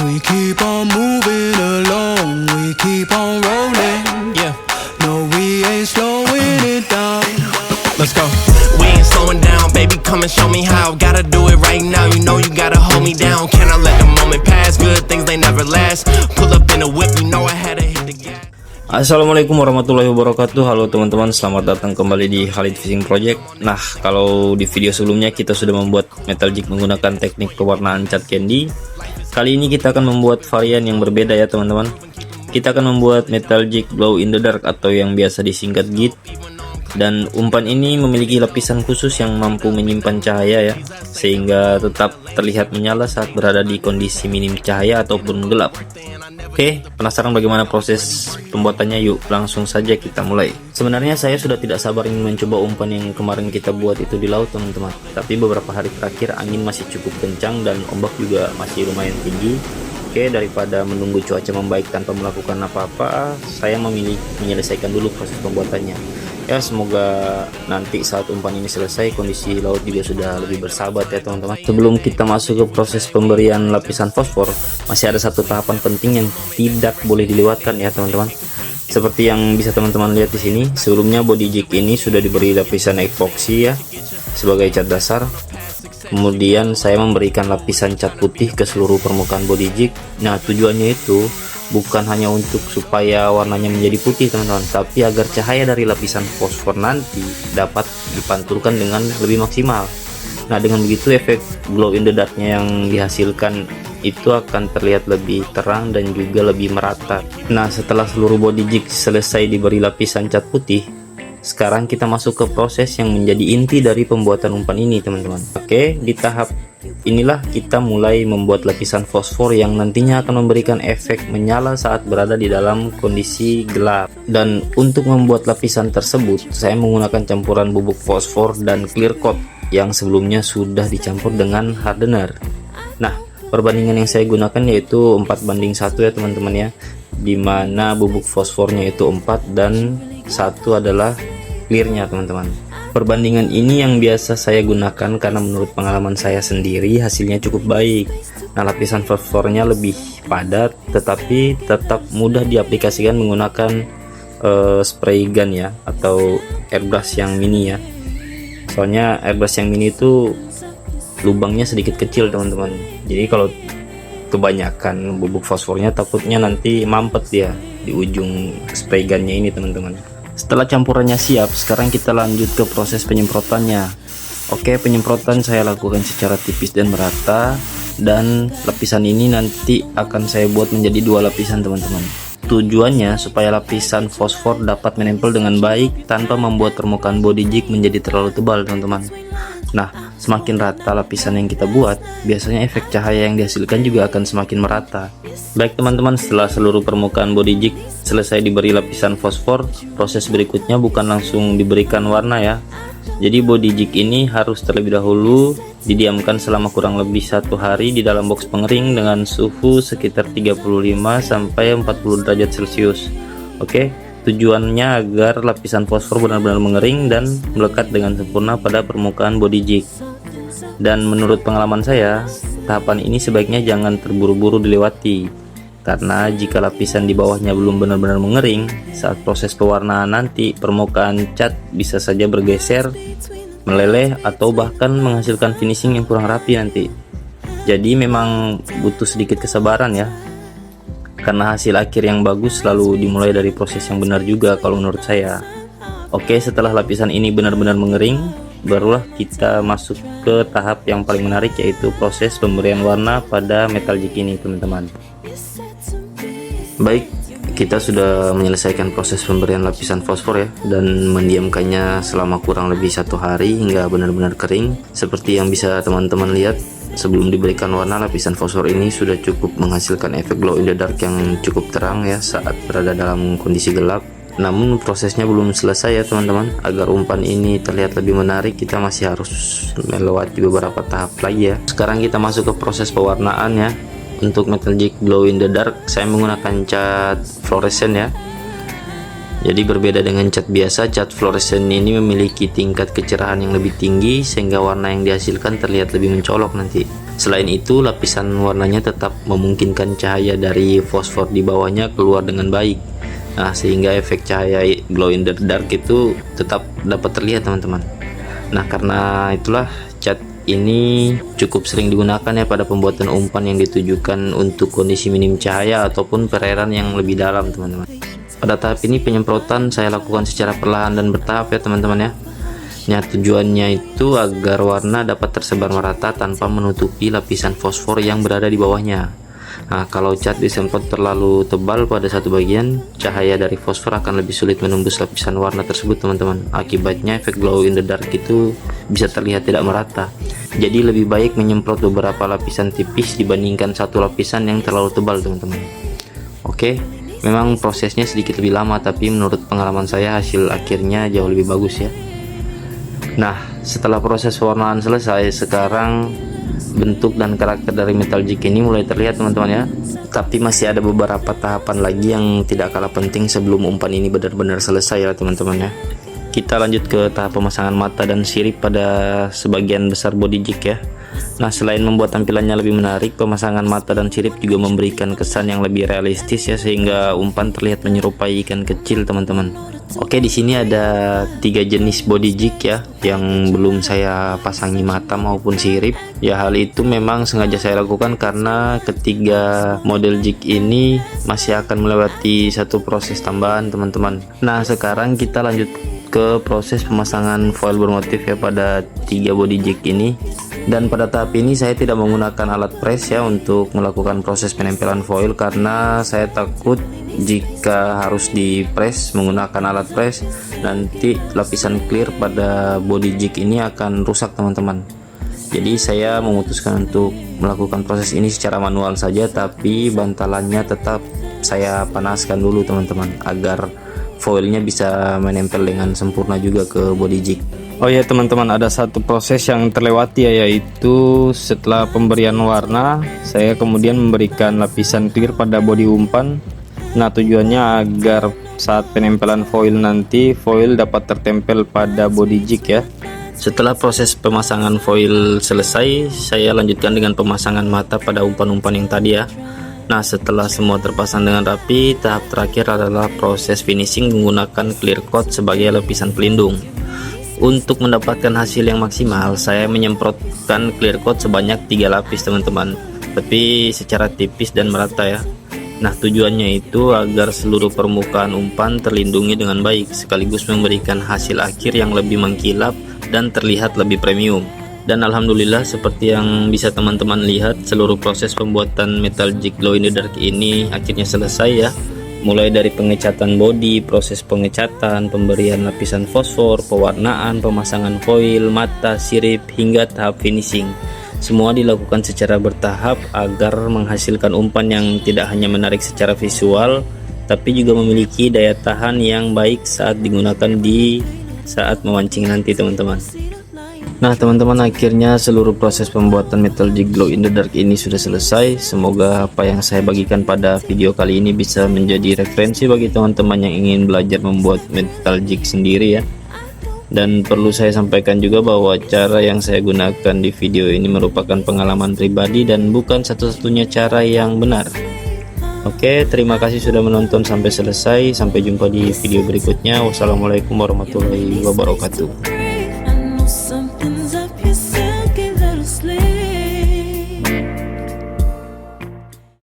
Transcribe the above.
We keep on moving along, we keep on rolling. Yeah, no, we ain't slowing it down. Let's go. We ain't slowing down, baby, come and show me how. Gotta do it right now, you know you gotta hold me down. Cannot let the moment pass, good things they never last. Pull up in a whip, you know I had to hit the gas. Assalamualaikum warahmatullahi wabarakatuh. Halo teman-teman, selamat datang kembali di Khalid Fishing Project. Nah, kalau di video sebelumnya kita sudah membuat metal jig menggunakan teknik pewarnaan cat candy. Kali ini kita akan membuat varian yang berbeda ya teman-teman. Kita akan membuat metal jig glow in the dark atau yang biasa disingkat GIT. Dan umpan ini memiliki lapisan khusus yang mampu menyimpan cahaya ya, sehingga tetap terlihat menyala saat berada di kondisi minim cahaya ataupun gelap. Oke, penasaran bagaimana proses pembuatannya? Yuk langsung saja kita mulai. Sebenarnya saya sudah tidak sabar ingin mencoba umpan yang kemarin kita buat itu di laut teman-teman. Tapi beberapa hari terakhir angin masih cukup kencang dan ombak juga masih lumayan tinggi. Oke, daripada menunggu cuaca membaik tanpa melakukan apa-apa, saya memilih menyelesaikan dulu proses pembuatannya. Ya, semoga nanti saat umpan ini selesai kondisi laut juga sudah lebih bersahabat ya teman-teman. Sebelum kita masuk ke proses pemberian lapisan fosfor, masih ada satu tahapan penting yang tidak boleh dilewatkan ya teman-teman. Seperti yang bisa teman-teman lihat di sini, sebelumnya body jig ini sudah diberi lapisan epoxy ya sebagai cat dasar. Kemudian saya memberikan lapisan cat putih ke seluruh permukaan body jig. Nah, tujuannya itu bukan hanya untuk supaya warnanya menjadi putih teman-teman, tapi agar cahaya dari lapisan fosfor nanti dapat dipantulkan dengan lebih maksimal. Nah, dengan begitu efek glow in the darknya yang dihasilkan itu akan terlihat lebih terang dan juga lebih merata. Nah, setelah seluruh body jig selesai diberi lapisan cat putih, sekarang kita masuk ke proses yang menjadi inti dari pembuatan umpan ini teman-teman. Oke, di tahap inilah kita mulai membuat lapisan fosfor yang nantinya akan memberikan efek menyala saat berada di dalam kondisi gelap. Dan untuk membuat lapisan tersebut, saya menggunakan campuran bubuk fosfor dan clear coat yang sebelumnya sudah dicampur dengan hardener. Nah, perbandingan yang saya gunakan yaitu 4:1 ya teman-teman ya, dimana bubuk fosfornya itu 4 dan 1 adalah clearnya teman-teman. Perbandingan ini yang biasa saya gunakan karena menurut pengalaman saya sendiri hasilnya cukup baik. Nah, lapisan fosfornya lebih padat tetapi tetap mudah diaplikasikan menggunakan spray gun ya, atau airbrush yang mini ya. Soalnya airbrush yang mini itu lubangnya sedikit kecil teman-teman. Jadi kalau kebanyakan bubuk fosfornya takutnya nanti mampet ya di ujung spray gunnya ini teman-teman. Setelah campurannya siap, sekarang kita lanjut ke proses penyemprotannya. Oke, penyemprotan saya lakukan secara tipis dan merata, dan lapisan ini nanti akan saya buat menjadi 2 lapisan teman-teman. Tujuannya supaya lapisan fosfor dapat menempel dengan baik tanpa membuat permukaan body jig menjadi terlalu tebal teman-teman. Nah, semakin rata lapisan yang kita buat, biasanya efek cahaya yang dihasilkan juga akan semakin merata. Baik teman-teman, setelah seluruh permukaan body jig selesai diberi lapisan fosfor, proses berikutnya bukan langsung diberikan warna ya. Jadi body jig ini harus terlebih dahulu didiamkan selama kurang lebih 1 hari di dalam box pengering dengan suhu sekitar 35 sampai 40 derajat Celcius. Oke, tujuannya agar lapisan fosfor benar-benar mengering dan melekat dengan sempurna pada permukaan body jig. Dan menurut pengalaman saya, tahapan ini sebaiknya jangan terburu-buru dilewati, karena jika lapisan di bawahnya belum benar-benar mengering, saat proses pewarnaan nanti permukaan cat bisa saja bergeser, meleleh, atau bahkan menghasilkan finishing yang kurang rapi nanti. Jadi memang butuh sedikit kesabaran ya, karena hasil akhir yang bagus selalu dimulai dari proses yang benar juga kalau menurut saya. Oke, setelah lapisan ini benar-benar mengering, barulah kita masuk ke tahap yang paling menarik, yaitu proses pemberian warna pada metal jig ini teman-teman. Baik, kita sudah menyelesaikan proses pemberian lapisan fosfor ya, dan mendiamkannya selama kurang lebih 1 hari hingga benar-benar kering. Seperti yang bisa teman-teman lihat, sebelum diberikan warna, lapisan fosfor ini sudah cukup menghasilkan efek glow in the dark yang cukup terang ya saat berada dalam kondisi gelap. Namun prosesnya belum selesai ya teman-teman. Agar umpan ini terlihat lebih menarik, kita masih harus melewati beberapa tahap lagi ya. Sekarang kita masuk ke proses pewarnaan ya. Untuk metal jig glow in the dark, saya menggunakan cat fluorescent ya. Jadi berbeda dengan cat biasa, cat fluorescent ini memiliki tingkat kecerahan yang lebih tinggi sehingga warna yang dihasilkan terlihat lebih mencolok nanti. Selain itu, lapisan warnanya tetap memungkinkan cahaya dari fosfor di bawahnya keluar dengan baik. Nah, sehingga efek cahaya glow in the dark itu tetap dapat terlihat teman-teman. Nah, karena itulah cat ini cukup sering digunakan ya pada pembuatan umpan yang ditujukan untuk kondisi minim cahaya ataupun perairan yang lebih dalam teman-teman. Pada tahap ini penyemprotan saya lakukan secara perlahan dan bertahap ya teman-teman ya. Nah, tujuannya itu agar warna dapat tersebar merata tanpa menutupi lapisan fosfor yang berada di bawahnya. Nah, kalau cat disemprot terlalu tebal pada satu bagian, cahaya dari fosfor akan lebih sulit menembus lapisan warna tersebut teman-teman. Akibatnya efek glow in the dark itu bisa terlihat tidak merata. Jadi lebih baik menyemprot beberapa lapisan tipis dibandingkan satu lapisan yang terlalu tebal teman-teman. Oke, memang prosesnya sedikit lebih lama, tapi menurut pengalaman saya hasil akhirnya jauh lebih bagus ya. Nah, setelah proses pewarnaan selesai, sekarang bentuk dan karakter dari metal jig ini mulai terlihat teman-teman ya. Tapi masih ada beberapa tahapan lagi yang tidak kalah penting sebelum umpan ini benar-benar selesai ya teman-teman ya. Kita lanjut ke tahap pemasangan mata dan sirip pada sebagian besar body jig ya. Nah, selain membuat tampilannya lebih menarik, pemasangan mata dan sirip juga memberikan kesan yang lebih realistis ya, sehingga umpan terlihat menyerupai ikan kecil teman-teman. Oke, di sini ada 3 jenis body jig ya yang belum saya pasangi mata maupun sirip. Ya, hal itu memang sengaja saya lakukan karena ketiga model jig ini masih akan melewati satu proses tambahan teman-teman. Nah, sekarang kita lanjut ke proses pemasangan foil bermotif ya pada 3 body jig ini. Dan pada tahap ini saya tidak menggunakan alat press ya untuk melakukan proses penempelan foil, karena saya takut jika harus di press menggunakan alat press, nanti lapisan clear pada body jig ini akan rusak teman-teman. Jadi saya memutuskan untuk melakukan proses ini secara manual saja, tapi bantalannya tetap saya panaskan dulu teman-teman agar foilnya bisa menempel dengan sempurna juga ke body jig. Oh ya teman-teman, ada satu proses yang terlewati ya, yaitu setelah pemberian warna saya kemudian memberikan lapisan clear pada body umpan. Nah, tujuannya agar saat penempelan foil nanti foil dapat tertempel pada body jig ya. Setelah proses pemasangan foil selesai, saya lanjutkan dengan pemasangan mata pada umpan-umpan yang tadi ya. Nah, setelah semua terpasang dengan rapi, tahap terakhir adalah proses finishing menggunakan clear coat sebagai lapisan pelindung. Untuk mendapatkan hasil yang maksimal, saya menyemprotkan clear coat sebanyak 3 lapis teman-teman, tapi secara tipis dan merata ya. Nah, tujuannya itu agar seluruh permukaan umpan terlindungi dengan baik, sekaligus memberikan hasil akhir yang lebih mengkilap dan terlihat lebih premium. Dan alhamdulillah, seperti yang bisa teman-teman lihat, seluruh proses pembuatan metal jig glow in the dark ini akhirnya selesai ya. Mulai dari pengecatan body, proses pengecatan, pemberian lapisan fosfor, pewarnaan, pemasangan foil, mata, sirip, hingga tahap finishing. Semua dilakukan secara bertahap agar menghasilkan umpan yang tidak hanya menarik secara visual, tapi juga memiliki daya tahan yang baik saat digunakan di saat memancing nanti teman-teman. Nah teman-teman, akhirnya seluruh proses pembuatan metal jig glow in the dark ini sudah selesai. Semoga apa yang saya bagikan pada video kali ini bisa menjadi referensi bagi teman-teman yang ingin belajar membuat metal jig sendiri ya. Dan perlu saya sampaikan juga bahwa cara yang saya gunakan di video ini merupakan pengalaman pribadi dan bukan satu-satunya cara yang benar. Oke, terima kasih sudah menonton sampai selesai. Sampai jumpa di video berikutnya. Wassalamualaikum warahmatullahi wabarakatuh.